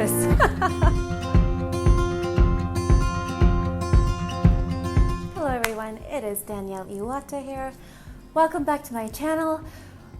this. Hello everyone, it is Danielle Iwata here. Welcome back to my channel.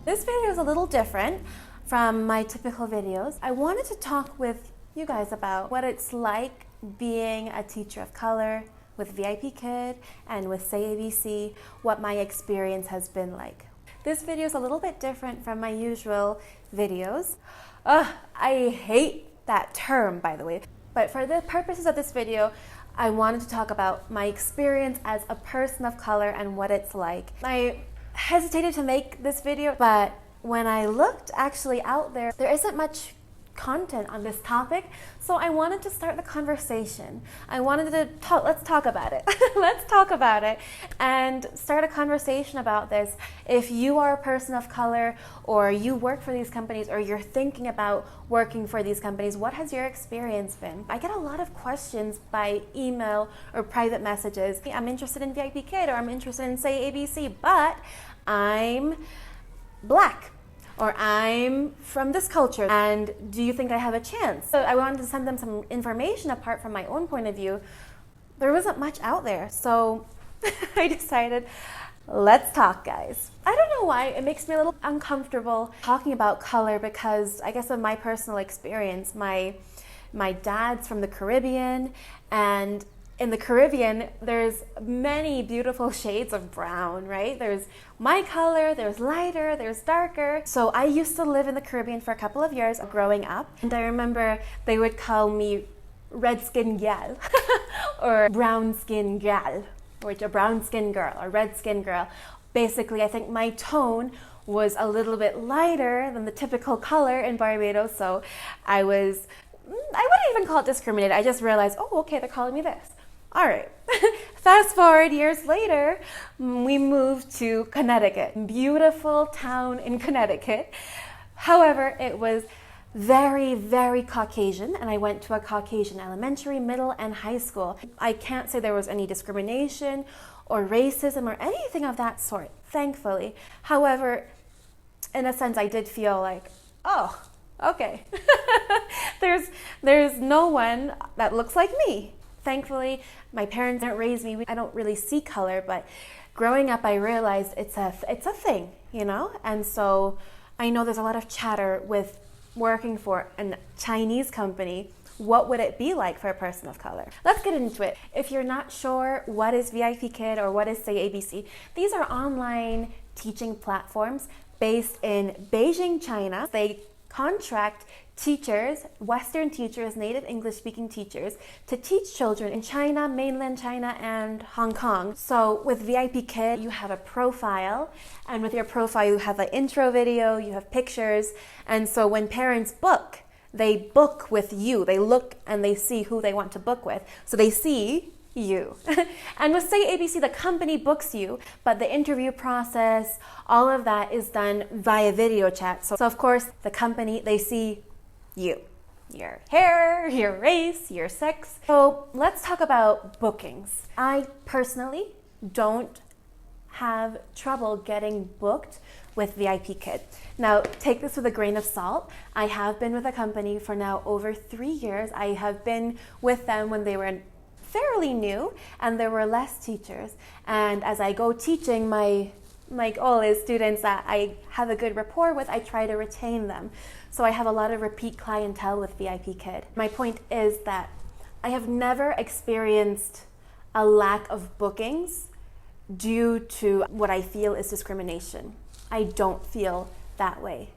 This video is a little different from my typical videos. I wanted to talk with you guys about what it's like being a teacher of color with VipKID and with SayABC, what my experience has been like. This video is a little bit different from my usual videos. I hate that term, by the way. But for the purposes of this video, I wanted to talk about my experience as a person of color and what it's like. I hesitated to make this video, but when I looked actually out there isn't much content on this topic, so I wanted to start the conversation. I wanted to let's talk about it. Let's talk about it and start a conversation about this. If you are a person of color or you work for these companies or you're thinking about working for these companies, what has your experience been? I get a lot of questions by email or private messages. I'm interested in VipKID or I'm interested in SayABC, but I'm Black, or I'm from this culture, and do you think I have a chance? So I wanted to send them some information apart from my own point of view. There wasn't much out there, so I decided, let's talk, guys. I don't know why, it makes me a little uncomfortable talking about color because I guess of my personal experience. My dad's from the Caribbean, and in the Caribbean, there's many beautiful shades of brown, right? There's my color, there's lighter, there's darker. So I used to live in the Caribbean for a couple of years growing up. And I remember they would call me red-skin gal or brown-skin gal, or a brown-skin girl or red-skin girl. Basically, I think my tone was a little bit lighter than the typical color in Barbados. So I wouldn't even call it discriminated. I just realized, oh, okay, they're calling me this. All right, fast forward years later, we moved to Connecticut, beautiful town in Connecticut. However, it was very, very Caucasian, and I went to a Caucasian elementary, middle, and high school. I can't say there was any discrimination or racism or anything of that sort, thankfully. However, in a sense, I did feel like, oh, okay, there's no one that looks like me. Thankfully, my parents didn't raise me. I don't really see color, but growing up, I realized it's a thing, you know? And so I know there's a lot of chatter with working for a Chinese company. What would it be like for a person of color? Let's get into it. If you're not sure what is VipKID or what is SayABC, these are online teaching platforms based in Beijing, China. They contract teachers, Western teachers, native English-speaking teachers, to teach children in China, mainland China, and Hong Kong. So with VipKID, you have a profile, and with your profile, you have an intro video, you have pictures, and so when parents book, they book with you. They look and they see who they want to book with. So they see you. And with SayABC, the company books you, but the interview process, all of that is done via video chat. So of course, the company, they see you, your hair, your race, your sex. So let's talk about bookings. I personally don't have trouble getting booked with VipKID. Now, take this with a grain of salt. I have been with a company for now over 3 years. I have been with them when they were fairly new and there were less teachers. And as I go teaching, my goal is students that I have a good rapport with, I try to retain them. So I have a lot of repeat clientele with VipKID. My point is that I have never experienced a lack of bookings due to what I feel is discrimination. I don't feel that way.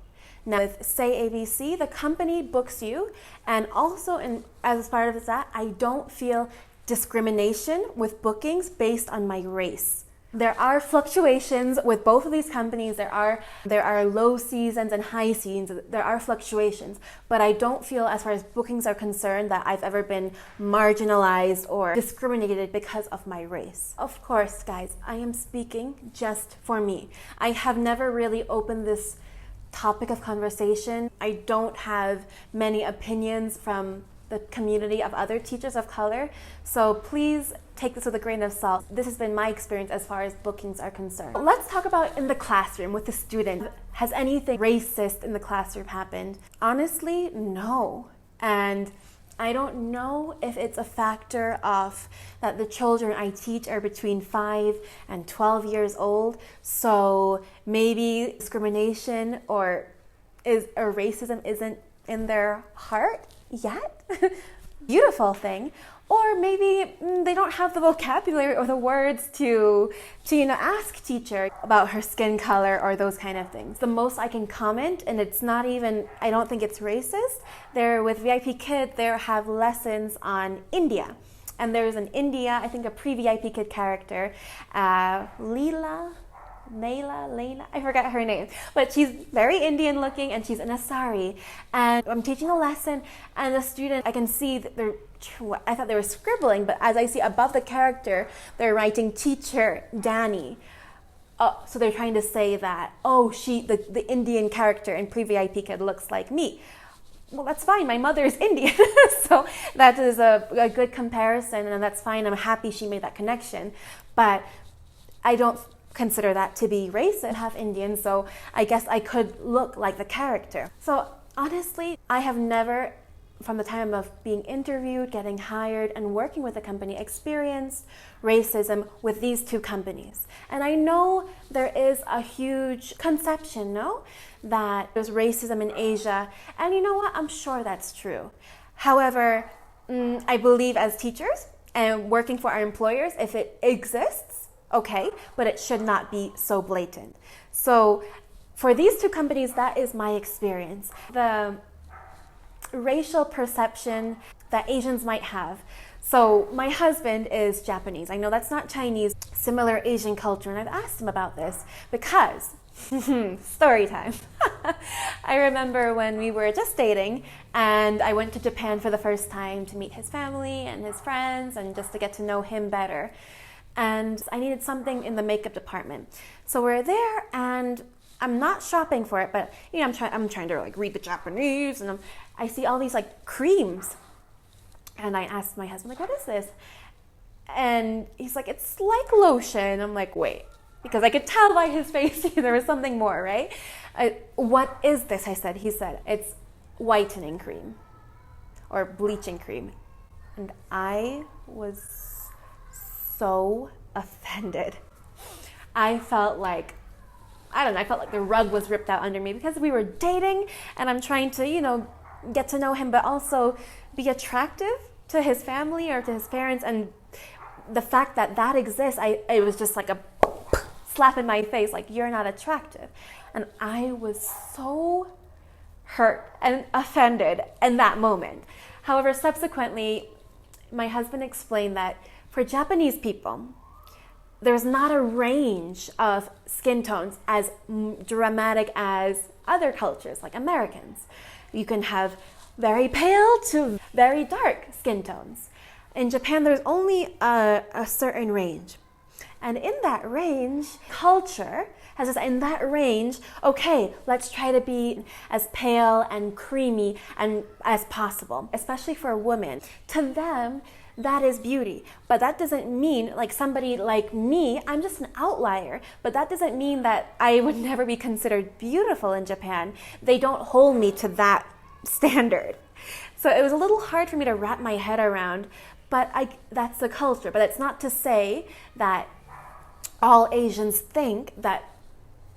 Now with SayABC, the company books you, and also as part of that, I don't feel discrimination with bookings based on my race. There are fluctuations with both of these companies. There are low seasons and high seasons. There are fluctuations, but I don't feel, as far as bookings are concerned, that I've ever been marginalized or discriminated because of my race. Of course, guys, I am speaking just for me. I have never really opened this topic of conversation. I don't have many opinions from the community of other teachers of color, so please take this with a grain of salt. This has been my experience as far as bookings are concerned. Let's talk about in the classroom with the student. Has anything racist in the classroom happened? Honestly, no. And I don't know if it's a factor of that the children I teach are between 5 and 12 years old. So maybe discrimination or racism isn't in their heart yet. Beautiful thing. Or maybe they don't have the vocabulary or the words to ask teacher about her skin color or those kind of things. The most I can comment, and it's not even, I don't think it's racist, they're with VipKID, they have lessons on India. And there's an India, I think a pre-VipKID character, Leela, I forgot her name, but she's very Indian looking and she's in a sari. And I'm teaching a lesson and the student, I can see that I thought they were scribbling, but as I see above the character, they're writing teacher Danny. Oh, so they're trying to say that, the Indian character in pre-VipKID looks like me. Well, that's fine. My mother is Indian. So that is a good comparison, and that's fine. I'm happy she made that connection. But I don't consider that to be racist, half Indian, so I guess I could look like the character. So honestly, I have never, from the time of being interviewed, getting hired, and working with a company, experienced racism with these two companies. And I know there is a huge conception, that there's racism in Asia, and you know what? I'm sure that's true. However, I believe as teachers and working for our employers, if it exists, okay, but it should not be so blatant. So for these two companies, that is my experience. The racial perception that Asians might have. So my husband is Japanese. I know that's not Chinese, similar Asian culture, and I've asked him about this because, story time. I remember when we were just dating and I went to Japan for the first time to meet his family and his friends and just to get to know him better. And I needed something in the makeup department. So we're there and I'm not shopping for it, but I'm trying to read the Japanese, and I see all these creams. And I asked my husband, what is this? And he's like, it's like lotion. I'm like, wait, because I could tell by his face there was something more, right? What is this? I said. He said, it's whitening cream or bleaching cream. And I was so offended. I felt like the rug was ripped out under me because we were dating and I'm trying to, get to know him, but also be attractive to his family or to his parents. And the fact that exists, it was just like a slap in my face, like, you're not attractive. And I was so hurt and offended in that moment. However, subsequently, my husband explained that for Japanese people, there's not a range of skin tones as dramatic as other cultures, like Americans. You can have very pale to very dark skin tones. In Japan, there's only a certain range. And in that range, culture has this, in that range, okay, let's try to be as pale and creamy and as possible, especially for a woman. To them, that is beauty. But that doesn't mean, like somebody like me, I'm just an outlier, but that doesn't mean that I would never be considered beautiful in Japan. They don't hold me to that standard. So it was a little hard for me to wrap my head around, but that's the culture. But it's not to say that all Asians think that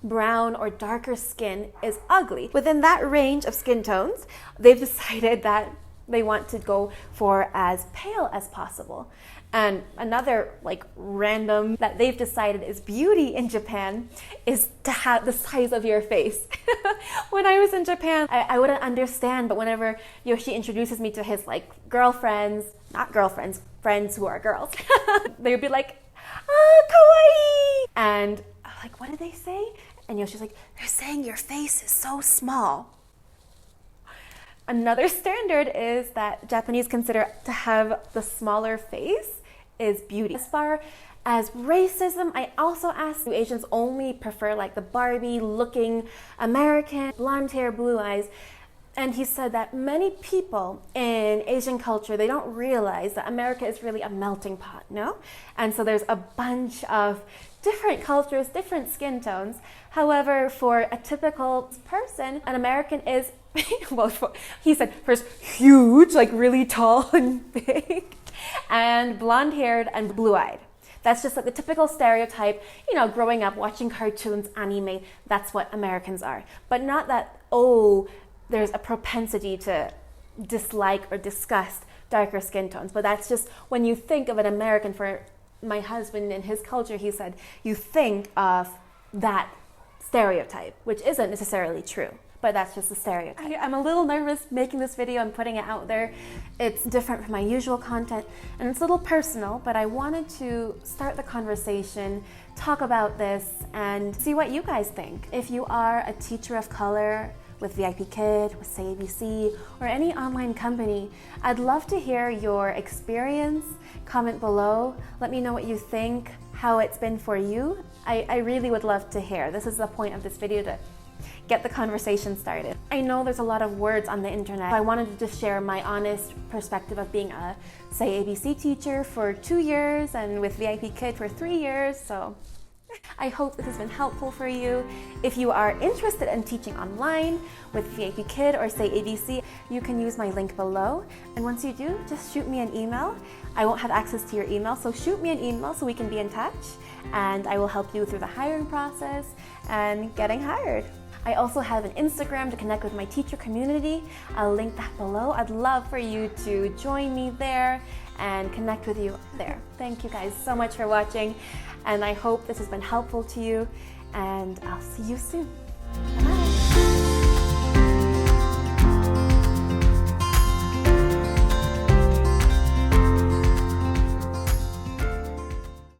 brown or darker skin is ugly. Within that range of skin tones, they've decided that they want to go for as pale as possible. And another random that they've decided is beauty in Japan is to have the size of your face. When I was in Japan, I wouldn't understand, but whenever Yoshi introduces me to his friends who are girls, they would be like, kawaii! And I'm like, what did they say? And Yoshi's like, they're saying your face is so small. Another standard is that Japanese consider to have the smaller face is beauty. As far as racism, I also asked, do Asians only prefer the Barbie looking American, blonde hair, blue eyes? And he said that many people in Asian culture, they don't realize that America is really a melting pot, no? And so there's a bunch of different cultures, different skin tones. However, for a typical person, an American is well, he said first huge, like really tall and big, and blonde-haired and blue-eyed. That's just like the typical stereotype, you know, growing up watching cartoons, anime, that's what Americans are. But not that, oh, there's a propensity to dislike or disgust darker skin tones. But that's just when you think of an American, for my husband and his culture, he said, you think of that stereotype, which isn't necessarily true. But that's just a stereotype. I'm a little nervous making this video and putting it out there. It's different from my usual content and it's a little personal, but I wanted to start the conversation, talk about this, and see what you guys think. If you are a teacher of color with VipKID, with SayABC, or any online company, I'd love to hear your experience. Comment below. Let me know what you think, how it's been for you. I really would love to hear. This is the point of this video, to get the conversation started. I know there's a lot of words on the internet. I wanted to just share my honest perspective of being a SayABC teacher for 2 years and with VipKID for 3 years. So I hope this has been helpful for you. If you are interested in teaching online with VipKID or SayABC, you can use my link below. And once you do, just shoot me an email. I won't have access to your email, so shoot me an email so we can be in touch, and I will help you through the hiring process and getting hired. I also have an Instagram to connect with my teacher community. I'll link that below. I'd love for you to join me there and connect with you there. Thank you guys so much for watching, and I hope this has been helpful to you, and I'll see you soon. Bye.